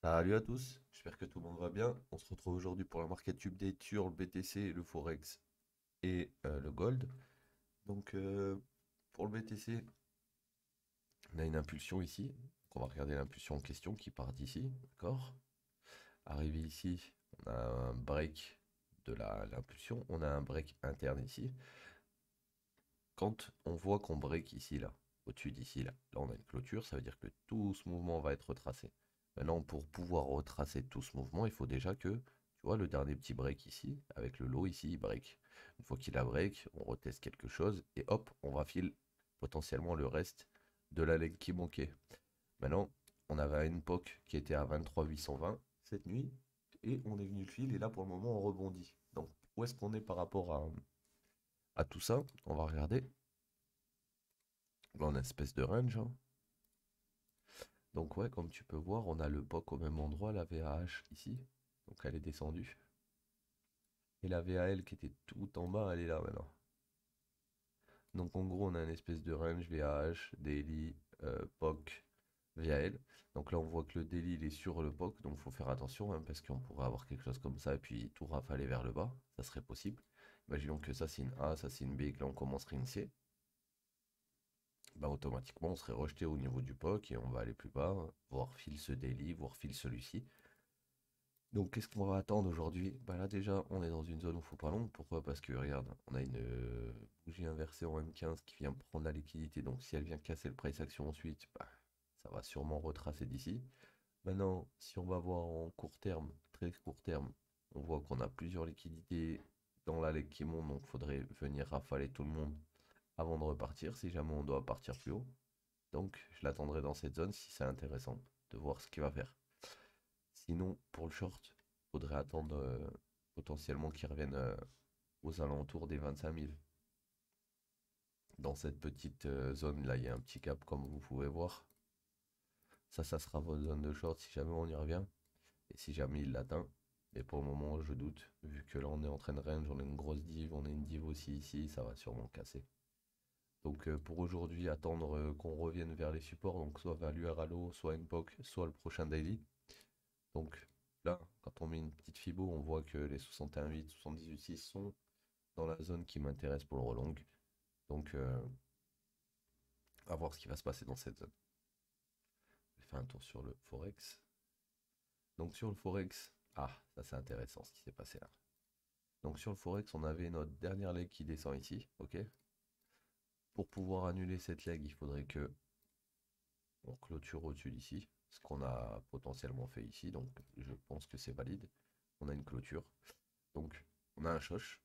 Salut à tous, j'espère que tout le monde va bien. On se retrouve aujourd'hui pour la market update sur le BTC, le Forex et le Gold. Donc pour le BTC, on a une impulsion ici. Donc, on va regarder l'impulsion en question qui part d'ici, d'accord? Arrivé ici, on a un break de l'impulsion, on a un break interne ici. Quand on voit qu'on break ici, là, au-dessus d'ici, là on a une clôture, ça veut dire que tout ce mouvement va être retracé. Maintenant, pour pouvoir retracer tout ce mouvement, il faut déjà que, tu vois, le dernier petit break ici, avec le low ici, il break. Une fois qu'il a break, on reteste quelque chose, et hop, on rafile potentiellement le reste de la leg qui manquait. Maintenant, on avait une POC qui était à 23 820 cette nuit, et on est venu le fil, et là, pour le moment, on rebondit. Donc, où est-ce qu'on est par rapport à tout ça? On va regarder. Là, on a une espèce de range, hein. Donc ouais, comme tu peux voir, on a le POC au même endroit, la VAH ici. Donc elle est descendue. Et la VAL qui était tout en bas, elle est là maintenant. Donc en gros, on a une espèce de range VAH, daily, POC, VAL. Donc là, on voit que le daily, il est sur le POC, donc il faut faire attention, hein, parce qu'on pourrait avoir quelque chose comme ça et puis tout rafaler vers le bas. Ça serait possible. Imaginons que ça c'est une A, ça c'est une B, et que là on commencerait une C. Bah, automatiquement, on serait rejeté au niveau du POC et on va aller plus bas, voir fil ce daily, voir fil celui-ci. Donc qu'est-ce qu'on va attendre aujourd'hui? Bah là déjà on est dans une zone où il faut pas long. Pourquoi? Parce que regarde, on a une bougie inversée en M15 qui vient prendre la liquidité. Donc si elle vient casser le price action ensuite, bah, ça va sûrement retracer d'ici. Maintenant, si on va voir en court terme, très court terme, on voit qu'on a plusieurs liquidités dans la leg qui monte. Donc il faudrait venir rafaler tout le monde avant de repartir si jamais on doit partir plus haut. Donc je l'attendrai dans cette zone si c'est intéressant de voir ce qu'il va faire. Sinon, pour le short, faudrait attendre potentiellement qu'il revienne aux alentours des 25 000. Dans cette petite zone là, il y a un petit cap comme vous pouvez voir. Ça sera votre zone de short si jamais on y revient. Et si jamais il l'atteint. Mais pour le moment, je doute. Vu que là, on est en train de range, on a une grosse div, on a une div aussi ici, ça va sûrement casser. Donc pour aujourd'hui, attendre qu'on revienne vers les supports, donc soit value à low, soit une POC, soit le prochain daily. Donc là, quand on met une petite fibo, on voit que les 61,8, 78,6 sont dans la zone qui m'intéresse pour le relong. Donc à voir ce qui va se passer dans cette zone. Je vais faire un tour sur le Forex. Donc sur le Forex, ah, ça c'est intéressant ce qui s'est passé là. Donc sur le Forex, on avait notre dernière leg qui descend ici, ok? Pour pouvoir annuler cette leg, il faudrait que on clôture au-dessus d'ici, ce qu'on a potentiellement fait ici, donc je pense que c'est valide. On a une clôture. Donc on a un choche.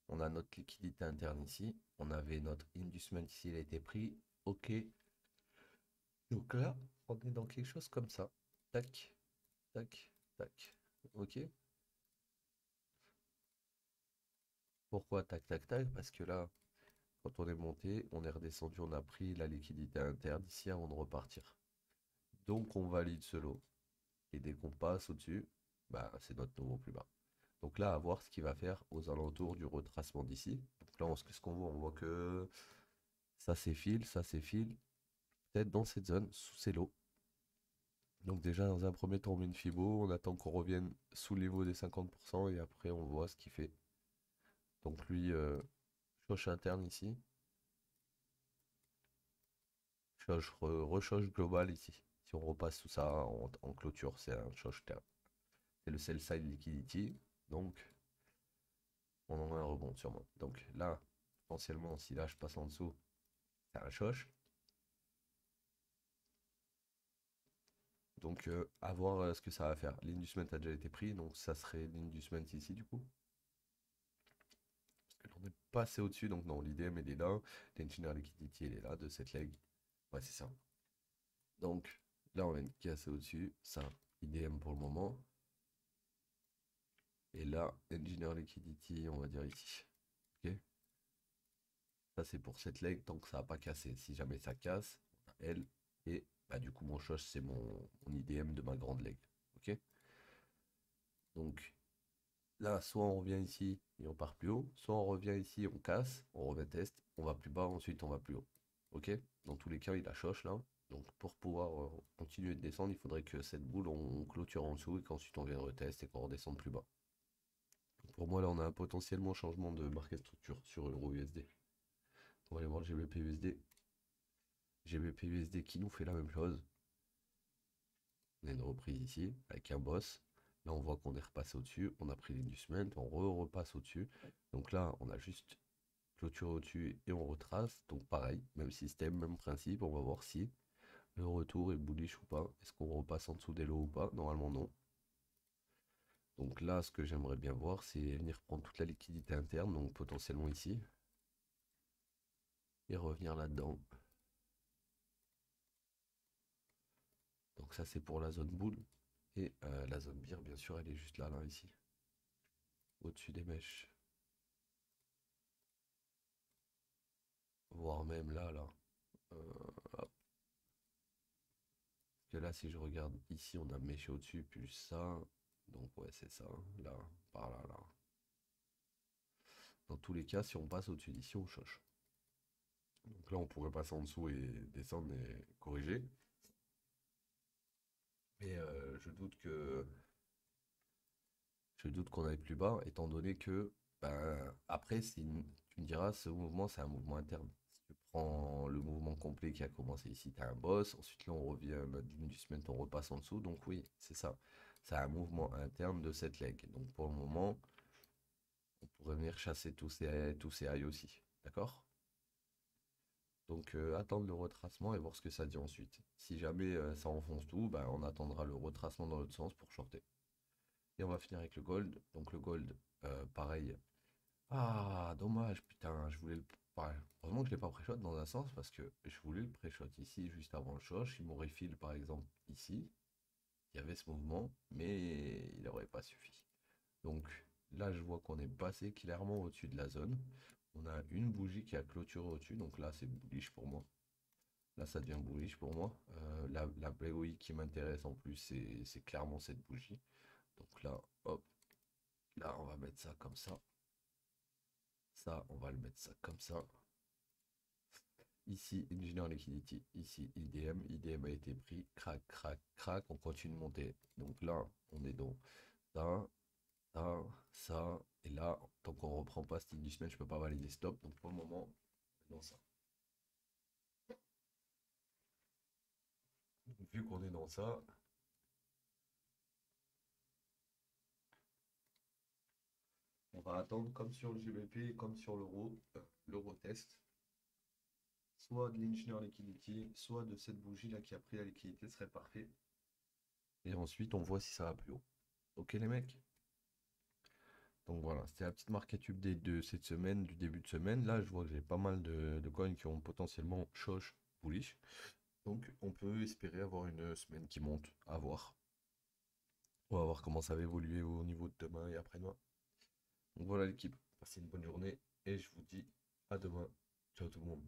On a notre liquidité interne ici. On avait notre inducement ici, il a été pris. Ok. Donc là, on est dans quelque chose comme ça. Tac, tac, tac. Ok. Pourquoi tac, tac, tac? Parce que là, quand on est monté, on est redescendu, on a pris la liquidité interne ici avant de repartir. Donc on valide ce lot. Et dès qu'on passe au-dessus, bah, c'est notre nouveau plus bas. Donc là, à voir ce qu'il va faire aux alentours du retracement d'ici. Donc là, ce qu'on voit, on voit que ça s'effile, ça s'effile. Peut-être dans cette zone, sous ces lots. Donc déjà, dans un premier temps, on met une fibo, on attend qu'on revienne sous le niveau des 50% et après on voit ce qu'il fait. Donc lui, choche interne ici, choche global ici. Si on repasse tout ça en clôture, c'est un choche terme. C'est le sell side liquidity, donc on en a un rebond sûrement. Donc là, potentiellement, si là je passe en dessous, c'est un choche. Donc à voir ce que ça va faire. L'inducement a déjà été pris, donc ça serait l'inducement ici du coup. Parce que l'on est passé au-dessus, donc non, l'IDM il est là, l'engineer liquidity il est là de cette leg. Ouais, c'est ça. Donc là, on vient de casser au-dessus, ça, IDM pour le moment. Et là, engineer liquidity, on va dire ici. Ok. Ça, c'est pour cette leg tant que ça n'a pas cassé. Si jamais ça casse, on a L. Et bah, du coup, mon choche, c'est mon IDM de ma grande leg. Ok. Donc là, soit on revient ici et on part plus haut, soit on revient ici, on casse, on revient test, on va plus bas, ensuite on va plus haut. Ok? Dans tous les cas, il a choche là. Donc pour pouvoir continuer de descendre, il faudrait que cette boule, on clôture en dessous et qu'ensuite on vienne retest et qu'on redescende plus bas. Donc pour moi, là, on a un potentiellement changement de market structure sur Euro USD. On va aller voir le GBP USD. GBP USD qui nous fait la même chose. On a une reprise ici avec un boss. Là, on voit qu'on est repassé au-dessus. On a pris l'inducement, on repasse au-dessus. Donc là, on a juste clôture au-dessus et on retrace. Donc pareil, même système, même principe. On va voir si le retour est bullish ou pas. Est-ce qu'on repasse en dessous des lows ou pas? Normalement, non. Donc là, ce que j'aimerais bien voir, c'est venir prendre toute la liquidité interne, donc potentiellement ici, et revenir là-dedans. Donc ça, c'est pour la zone boule. Et la zone beer, bien sûr, elle est juste là, là, ici, au-dessus des mèches. Voire même là, là. Hop. Parce que là, si je regarde ici, on a méché au-dessus, plus ça. Donc ouais, c'est ça, hein. Là, par là, là. Dans tous les cas, si on passe au-dessus d'ici, on choche. Donc là, on pourrait passer en dessous et descendre et corriger. Mais je doute qu'on aille plus bas, étant donné que, ben, après, tu me diras, ce mouvement, c'est un mouvement interne. Si tu prends le mouvement complet qui a commencé ici, tu as un boss, ensuite là, on revient, notre du semaine, on repasse en dessous, donc oui, c'est ça. C'est un mouvement interne de cette leg. Donc pour le moment, on pourrait venir chasser tous ces highs aussi, d'accord? Donc attendre le retracement et voir ce que ça dit ensuite. Si jamais ça enfonce tout, ben, on attendra le retracement dans l'autre sens pour shorter. Et on va finir avec le gold. Donc le gold, pareil. Ah, dommage, putain, je voulais le. Pareil. Heureusement que je l'ai pas pré-shot dans un sens parce que je voulais le pré-shot ici juste avant le shosh. Il m'aurait fil par exemple ici. Il y avait ce mouvement, mais il n'aurait pas suffi. Donc là, je vois qu'on est passé clairement au-dessus de la zone. On a une bougie qui a clôturé au-dessus, donc là c'est bullish pour moi. Là, ça devient bullish pour moi. La BOI qui m'intéresse en plus, c'est clairement cette bougie. Donc là, hop, là, on va mettre ça comme ça. Ça, on va le mettre ça comme ça. Ici, Engineer Liquidity. Ici, IDM. IDM a été pris. Crac, crac, crac. On continue de monter. Donc là, on est dans ça, ça, ça. Et là, tant qu'on reprend pas cette inducement, je peux pas valider stop. Donc pour le moment, on est dans ça. Donc, vu qu'on est dans ça, on va attendre comme sur le GBP, comme sur l'euro, l'euro test. Soit de l'Engineer Liquidity, soit de cette bougie là qui a pris la liquidité, ce serait parfait. Et ensuite, on voit si ça va plus haut. Ok les mecs? Donc voilà, c'était la petite market update de cette semaine, du début de semaine. Là, je vois que j'ai pas mal de coins qui ont potentiellement choche bullish. Donc on peut espérer avoir une semaine qui monte, à voir. On va voir comment ça va évoluer au niveau de demain et après-demain. Donc voilà l'équipe, passez une bonne journée et je vous dis à demain. Ciao tout le monde.